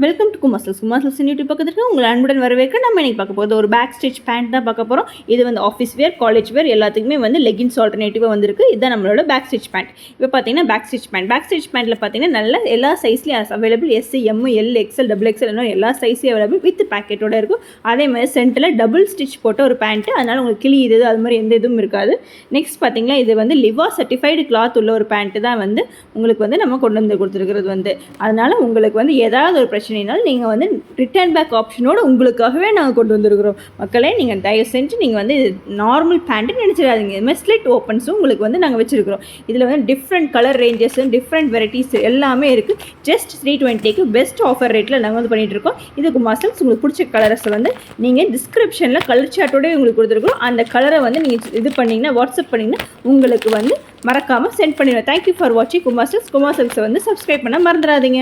Welcome to குமாசல்ஸ் YouTube பக்கத்துக்கு உங்களை அன்புடன் வரவேற்க நம்ம இன்னைக்கு பார்க்க போகிறது ஒரு பேக் ஸ்டிச் பேண்ட் தான் பார்க்க போகிறோம். இது வந்து ஆஃபீஸ் வேர், காலேஜ் வேர் எல்லாத்துக்குமே வந்து லெகின்ஸ் ஆல்டர்னேட்டிவாக வந்திருக்கு. இதுதான் நம்மளோட பேக் ஸ்டிச் பேண்ட். இப்போ பார்த்தீங்கன்னா பேக் ஸ்டிச் பேண்ட்டில் பார்த்தீங்கன்னா நல்ல எல்லா சைஸ்லேயும் available. S, M, L, XL, double XL எல்லா சைஸ்லேயும் அவைலபிள் வித் பேக்கெட்டோட இருக்கும். அதே மாதிரி சென்டரில் டபுள் ஸ்டிச் போட்ட ஒரு பேண்ட்டு, அதனால் உங்களுக்கு கிழியுது அது மாதிரி எந்த இதுவும் இருக்காது. நெக்ஸ்ட் பார்த்தீங்கன்னா இது வந்து லிவா சர்டிஃபைடு கிளாத் உள்ள ஒரு பேண்ட்டு தான் வந்து உங்களுக்கு வந்து நம்ம கொண்டு வந்து கொடுத்துருக்கிறது வந்து. அதனால் உங்களுக்கு வந்து ஏதாவது ஒரு பிரச்சனைனாலும் நீங்கள் வந்து ரிட்டர்ன் பேக் ஆப்ஷனோடு உங்களுக்காகவே நாங்கள் கொண்டு வந்திருக்கிறோம். மக்களே, நீங்கள் தயவு செஞ்சு நீங்கள் வந்து நார்மல் பேண்ட்டு நினச்சிடாதீங்க. இது மாதிரி ஸ்லிட் ஓப்பன்ஸும் உங்களுக்கு வந்து நாங்கள் வச்சுருக்கிறோம். இதில் வந்து டிஃப்ரெண்ட் கலர் ரேஞ்சஸும் டிஃப்ரெண்ட் வெரைட்டிஸ் எல்லாமே இருக்குது. ஜஸ்ட் 320க்கு பெஸ்ட் ஆஃபர் ரேட்டில் நாங்கள் வந்து பண்ணிகிட்ருக்கோம். இதுக்கு மசல்ஸ் உங்களுக்கு பிடிச்ச கலர்ஸை வந்து நீங்கள் டிஸ்கிரிப்ஷனில் கலர் சார்ட்டோடய உங்களுக்கு கொடுத்துருக்குறோம். அந்த கலரை வந்து நீங்கள் இது பண்ணிங்கன்னா, வாட்ஸ்அப் பண்ணிங்கன்னா உங்களுக்கு வந்து மறக்காமல் சென்ட் பண்ணிடுவேன். தேங்க்யூ ஃபார் வாட்சிங் குமாசல்ஸை வந்து சப்ஸ்கிரைப் பண்ண மறந்துடாதீங்க.